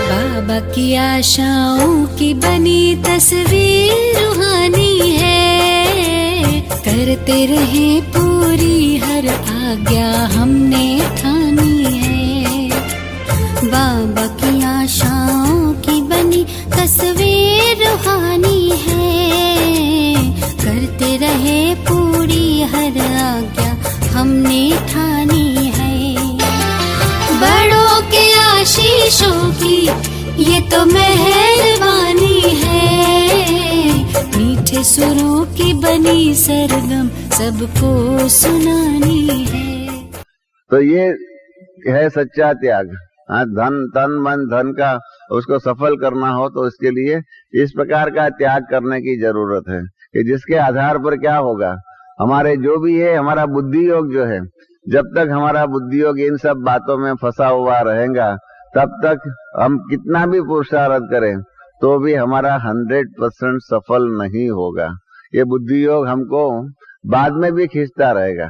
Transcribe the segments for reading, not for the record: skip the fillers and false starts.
बाबा की आशाओं की बनी तस्वीर रूहानी है, करते रहे पूरी हर आज्ञा हमने ठानी है। बाबा की आशाओं की बनी तस्वीर रूहानी है, करते रहे पूरी हर आज्ञा हमने ठानी है। बड़ों के आशीषों की ये तो मेहरबानी है, मीठे सुरों की बनी सरगम सबको सुनानी है। तो ये है सच्चा त्याग। हाँ, धन तन मन धन का उसको सफल करना हो तो इसके लिए इस प्रकार का त्याग करने की जरूरत है कि जिसके आधार पर क्या होगा, हमारे जो भी है हमारा बुद्धि योग जो है, जब तक हमारा बुद्धि योग इन सब बातों में फंसा हुआ रहेगा तब तक हम कितना भी पुरुषार्थ करें तो भी हमारा 100% सफल नहीं होगा। ये बुद्धि योग हमको बाद में भी खींचता रहेगा।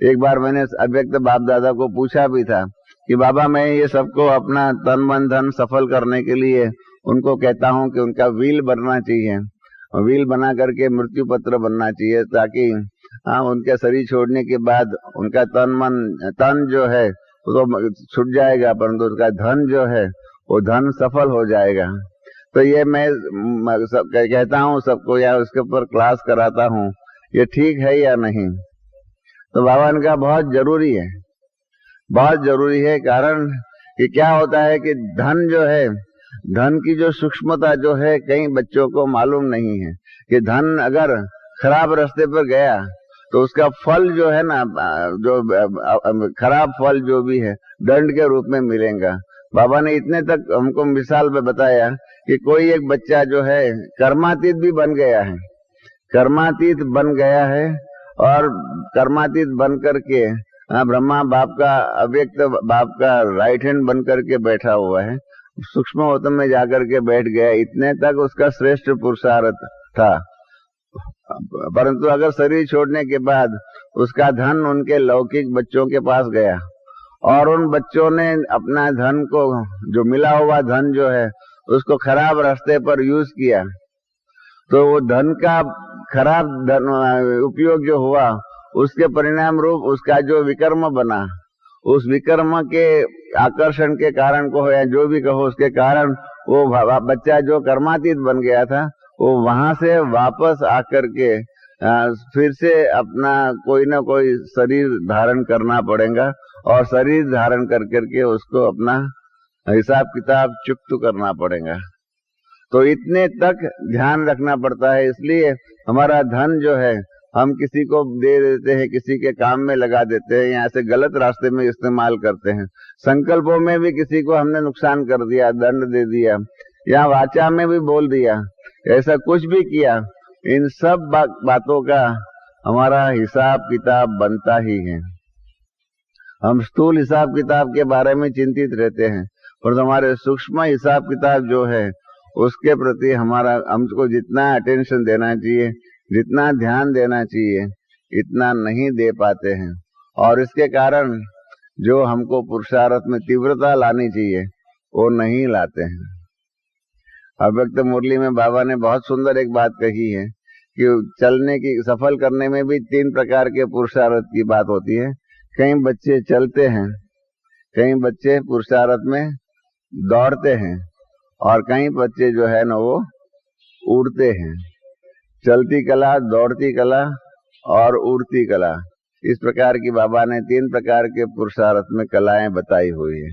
एक बार मैंने अव्यक्त बाप दादा को पूछा भी था कि बाबा मैं ये सबको अपना तन मन धन सफल करने के लिए उनको कहता हूँ कि उनका व्हील बनना चाहिए, व्हील बना करके मृत्यु पत्र बनना चाहिए, ताकि उनके शरीर छोड़ने के बाद उनका तन जो है वो तो छूट जाएगा, परंतु उसका धन जो है वो धन सफल हो जाएगा। तो ये मैं कहता हूँ सबको या उसके ऊपर क्लास कराता हूँ, ये ठीक है या नहीं? तो बाबा ने कहा बहुत जरूरी है, बहुत जरूरी है। कारण कि क्या होता है कि धन जो है, धन की जो सूक्ष्मता जो है कई बच्चों को मालूम नहीं है कि धन अगर खराब रास्ते पर गया तो उसका फल जो है ना, जो खराब फल जो भी है दंड के रूप में मिलेगा। बाबा ने इतने तक हमको मिसाल में बताया कि कोई एक बच्चा जो है कर्मातीत भी बन गया है, कर्मातीत बन गया है और कर्मातीत बन करके ब्रह्मा बाप का अव्यक्त बाप का राइट हैंड बन करके बैठा हुआ है, सूक्ष्म होतम में जाकर के बैठ गया। इतने तक उसका श्रेष्ठ पुरुषार्थ था, परंतु अगर शरीर छोड़ने के बाद उसका धन उनके लौकिक बच्चों के पास गया और उन बच्चों ने अपना धन को, जो मिला हुआ धन जो है उसको खराब रास्ते पर यूज किया, तो वो धन का खराब धन उपयोग जो हुआ उसके परिणाम रूप उसका जो विकर्म बना, उस विकर्म के आकर्षण के कारण को या जो भी कहो उसके कारण वो बच्चा जो कर्मातीत बन गया था वो वहां से वापस आकर के फिर से अपना कोई ना कोई शरीर धारण करना पड़ेगा और शरीर धारण कर करके उसको अपना हिसाब किताब चुकता करना पड़ेगा। तो इतने तक ध्यान रखना पड़ता है। इसलिए हमारा धन जो है हम किसी को दे देते हैं, किसी के काम में लगा देते हैं या ऐसे गलत रास्ते में इस्तेमाल करते हैं। संकल्पों में भी किसी को हमने नुकसान कर दिया, दंड दे दिया, या वाचा में भी बोल दिया, ऐसा कुछ भी किया, इन सब बातों का हमारा हिसाब किताब बनता ही है। हम स्थूल हिसाब किताब के बारे में चिंतित रहते हैं, पर हमारे सूक्ष्म हिसाब किताब जो है उसके प्रति हमको जितना अटेंशन देना चाहिए, जितना ध्यान देना चाहिए, इतना नहीं दे पाते हैं। और इसके कारण जो हमको पुरुषार्थ में तीव्रता लानी चाहिए वो नहीं लाते हैं। अव्यक्त मुरली में बाबा ने बहुत सुंदर एक बात कही है कि चलने की, सफल करने में भी 3 प्रकार के पुरुषार्थ की बात होती है। कई बच्चे चलते हैं, कई बच्चे पुरुषार्थ में दौड़ते हैं और कई बच्चे जो है ना वो उड़ते हैं। चलती कला, दौड़ती कला और उड़ती कला, इस प्रकार की बाबा ने 3 प्रकार के पुरुषार्थ में कलाएं बताई हुई है।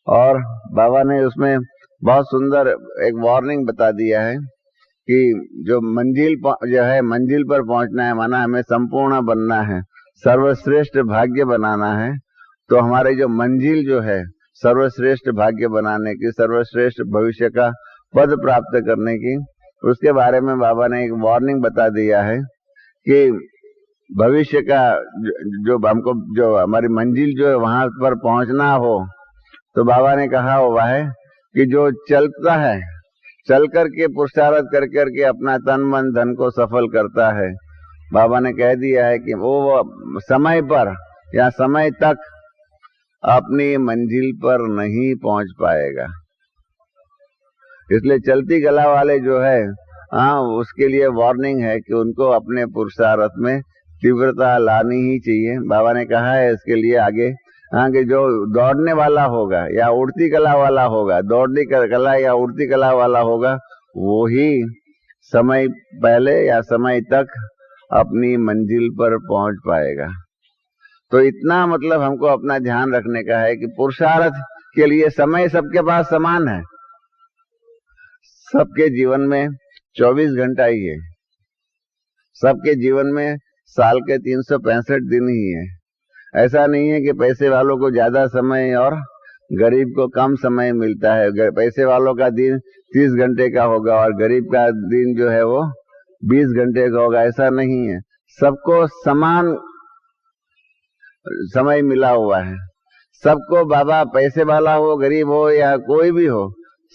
और बाबा ने उसमें बहुत सुंदर एक वार्निंग बता दिया है कि जो मंजिल पर पहुंचना है, माना हमें संपूर्ण बनना है, सर्वश्रेष्ठ भाग्य बनाना है, तो हमारे जो मंजिल जो है सर्वश्रेष्ठ भाग्य बनाने की, सर्वश्रेष्ठ भविष्य का पद प्राप्त करने की, उसके बारे में बाबा ने एक वार्निंग बता दिया है कि भविष्य का जो हमारी मंजिल जो है वहां पर पहुंचना हो, तो बाबा ने कहा हुआ है कि जो चलता है, चल करके पुरुषार्थ कर करके अपना तन मन धन को सफल करता है, बाबा ने कह दिया है कि वो समय पर या समय तक अपनी मंजिल पर नहीं पहुंच पाएगा। इसलिए चलती कला वाले जो है, उसके लिए वार्निंग है कि उनको अपने पुरुषार्थ में तीव्रता लानी ही चाहिए। बाबा ने कहा है इसके लिए आगे, कि जो दौड़ने वाला होगा या उड़ती कला वाला होगा, दौड़ने कला या उड़ती कला वाला होगा, वो ही समय पहले या समय तक अपनी मंजिल पर पहुंच पाएगा। तो इतना मतलब हमको अपना ध्यान रखने का है कि पुरुषार्थ के लिए समय सबके पास समान है। सबके जीवन में 24 घंटा ही है। सबके जीवन में साल के 365 दिन ही है। ऐसा नहीं है कि पैसे वालों को ज्यादा समय और गरीब को कम समय मिलता है। पैसे वालों का दिन 30 घंटे का होगा और गरीब का दिन जो है वो 20 घंटे का होगा, ऐसा नहीं है। सबको समान समय मिला हुआ है। सबको बाबा, पैसे वाला हो, गरीब हो या कोई भी हो,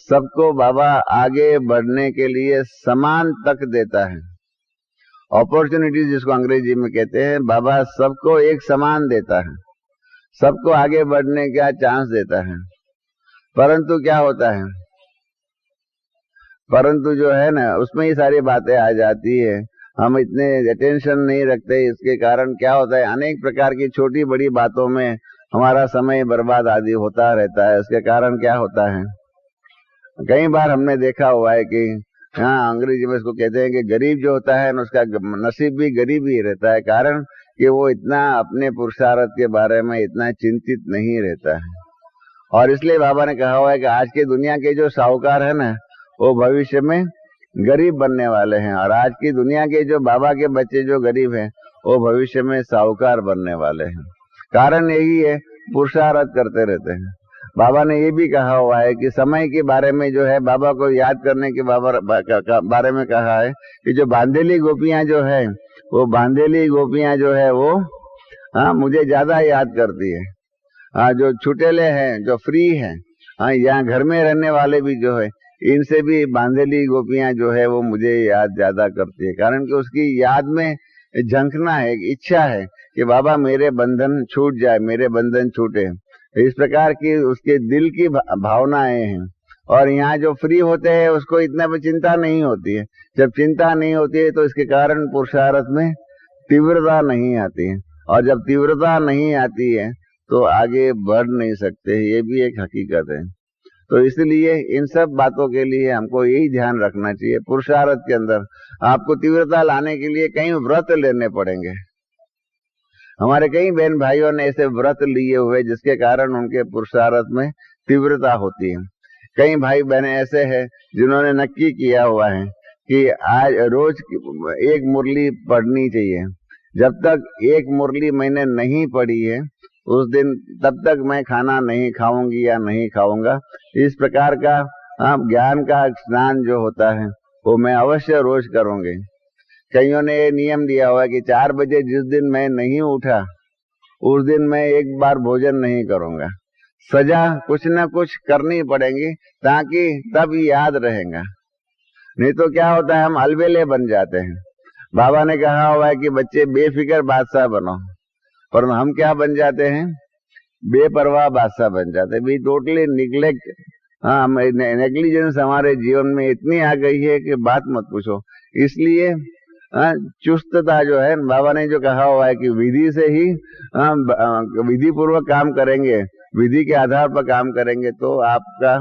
सबको बाबा आगे बढ़ने के लिए समान तक देता है। अपॉर्चुनिटीज जिसको अंग्रेजी में कहते हैं, बाबा सबको एक समान देता है, सबको आगे बढ़ने का चांस देता है। परंतु क्या होता है, परंतु जो है ना, उसमें ही सारी बातें आ जाती है। हम इतने अटेंशन नहीं रखते, इसके कारण क्या होता है, अनेक प्रकार की छोटी बड़ी बातों में हमारा समय बर्बाद आदि होता रहता है। इसके कारण क्या होता है, कई बार हमने देखा हुआ है कि अंग्रेजी में इसको कहते हैं कि गरीब जो होता है उसका नसीब भी गरीब ही रहता है, कारण कि वो इतना अपने पुरुषार्थ के बारे में इतना चिंतित नहीं रहता है। और इसलिए बाबा ने कहा हुआ है कि आज की दुनिया के जो साहूकार है ना, वो भविष्य में गरीब बनने वाले हैं, और आज की दुनिया के जो बाबा के बच्चे जो गरीब हैं, वो भविष्य में साहूकार बनने वाले हैं। कारण यही है, पुरुषार्थ करते रहते हैं। बाबा ने ये भी कहा हुआ है कि समय के बारे में जो है, बाबा को याद करने के बारे में कहा है कि जो बांधेली गोपियां जो है, वो बांधेली गोपियां जो है वो मुझे ज्यादा याद करती है। जो छुटेले हैं, जो फ्री हैं, यहाँ घर में रहने वाले भी जो है, इनसे भी बांधेली गोपियां जो है वो मुझे याद ज्यादा करती है। कारण कि उसकी याद में झंकना है, इच्छा है कि बाबा मेरे बंधन छूट जाए, मेरे बंधन छूटे। इस प्रकार की उसके दिल की भावनाएं हैं। और यहाँ जो फ्री होते हैं उसको इतना भी चिंता नहीं होती है। जब चिंता नहीं होती है तो इसके कारण पुरुषार्थ में तीव्रता नहीं आती है, और जब तीव्रता नहीं आती है तो आगे बढ़ नहीं सकते। ये भी एक हकीकत है। तो इसलिए इन सब बातों के लिए हमको यही ध्यान रखना चाहिए। पुरुषार्थ के अंदर आपको तीव्रता लाने के लिए कई व्रत लेने पड़ेंगे। हमारे कई बहन भाइयों ने ऐसे व्रत लिए हुए जिसके कारण उनके पुरुषार्थ में तीव्रता होती है। कई भाई बहने ऐसे हैं जिन्होंने नक्की किया हुआ है कि आज रोज एक मुरली पढ़नी चाहिए। जब तक एक मुरली मैंने नहीं पढ़ी है उस दिन, तब तक मैं खाना नहीं खाऊंगी या नहीं खाऊंगा। इस प्रकार का ज्ञान का स्नान जो होता है वो मैं अवश्य रोज करूंगी। कईयों ने ये नियम दिया हुआ है कि 4 बजे जिस दिन मैं नहीं उठा उस दिन मैं एक बार भोजन नहीं करूंगा। सजा कुछ न कुछ करनी पड़ेगी ताकि तब याद रहेगा, नहीं तो क्या होता है, हम अलबेले बन जाते हैं। बाबा ने कहा हुआ है कि बच्चे बेफिक्र बादशाह बनो, पर हम क्या बन जाते हैं, बेपरवाह बादशाह बन जाते हैं। भी टोटली निग्लेक्ट, नेग्लिजेंस हमारे जीवन में इतनी आ गई है कि बात मत पूछो। इसलिए चुस्तता जो है, बाबा ने जो कहा हुआ है कि विधि से ही विधि पूर्वक काम करेंगे, विधि के आधार पर काम करेंगे तो आपका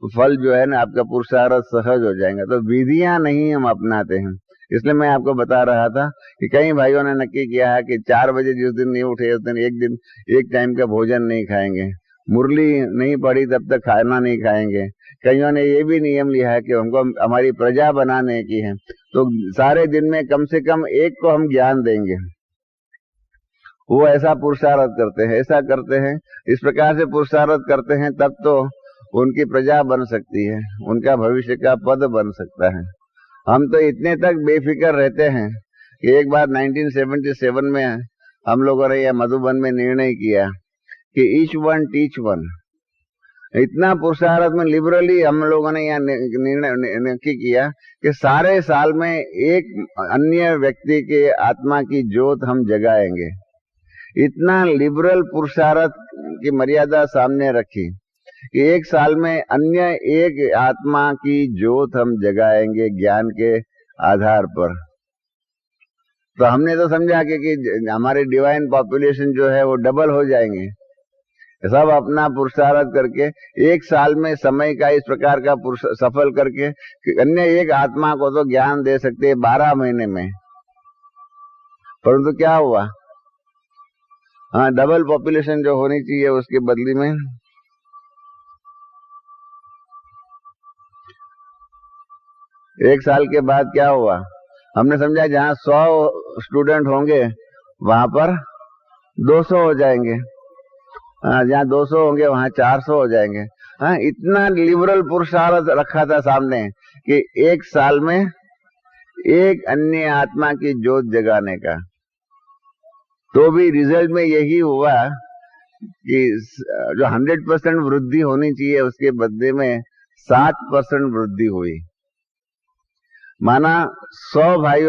फल जो है ना, आपका पुरुषार्थ सहज हो जाएगा। तो विधियां नहीं हम अपनाते हैं। इसलिए मैं आपको बता रहा था कि कई भाइयों ने नक्की किया है कि 4 बजे जिस दिन नहीं उठे उस दिन एक टाइम का भोजन नहीं खाएंगे, मुरली नहीं पड़ी तब तक खाना नहीं खाएंगे। कईयों ने ये भी नियम लिया है कि हमको हमारी प्रजा बनाने की है, तो सारे दिन में कम से कम एक को हम ज्ञान देंगे। वो ऐसा पुरुषार्थ करते हैं, ऐसा करते हैं, इस प्रकार से पुरुषार्थ करते हैं, तब तो उनकी प्रजा बन सकती है, उनका भविष्य का पद बन सकता है। हम तो इतने तक बेफिक्र रहते हैं कि एक बार 1977 में हम लोगों ने यह मधुबन में निर्णय किया कि ईच वन टीच वन। इतना पुरुषार्थ में लिबरली हम लोगों ने यहाँ निर्णय किया कि सारे साल में एक अन्य व्यक्ति के आत्मा की ज्योत हम जगाएंगे। इतना लिबरल पुरुषार्थ की मर्यादा सामने रखी कि एक साल में अन्य एक आत्मा की ज्योत हम जगाएंगे ज्ञान के आधार पर। तो हमने तो समझा कि हमारी डिवाइन पॉपुलेशन जो है वो डबल हो जाएंगे। सब अपना पुरुषार्थ करके एक साल में समय का इस प्रकार का सफल करके अन्य एक आत्मा को तो ज्ञान दे सकते हैं 12 महीने में। परंतु क्या हुआ? हाँ, डबल पॉपुलेशन जो होनी चाहिए उसके बदले में एक साल के बाद क्या हुआ? हमने समझा जहाँ 100 स्टूडेंट होंगे वहां पर 200 हो जाएंगे, जहाँ 200 होंगे वहां 400 हो जाएंगे। हाँ, इतना लिबरल पुरुषार्थ रखा था सामने कि एक साल में एक अन्य आत्मा की ज्योत जगाने का। तो भी रिजल्ट में यही हुआ कि जो 100% वृद्धि होनी चाहिए उसके बदले में 7% वृद्धि हुई। माना 100 भाई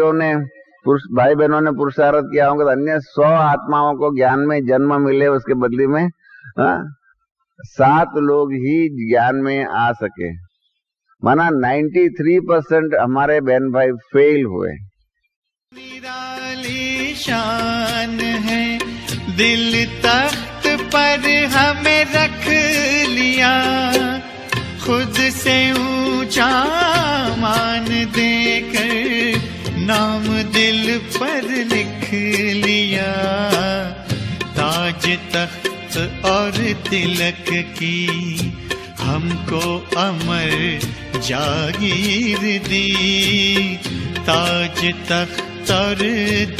बहनों ने पुरुषार्थ किया होगा तो अन्य 100 आत्माओं को ज्ञान में जन्म मिले, उसके बदले में 7 लोग ही ज्ञान में आ सके। माना 93% हमारे बहन भाई फेल हुए। निराली शान है, दिल तख्त पर हमें रख लिया, खुद से ऊंचा मान देकर नाम दिल पर लिख लिया। ताज तख्त और तिलक की हमको अमर जागीर दी, ताज तख्त और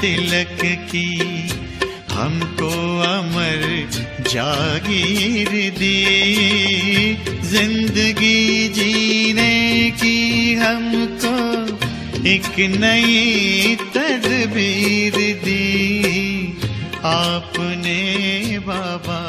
तिलक की हमको अमर जागीर दी। जिंदगी जीने की हमको एक नई तदबीर दी आपने बाबा।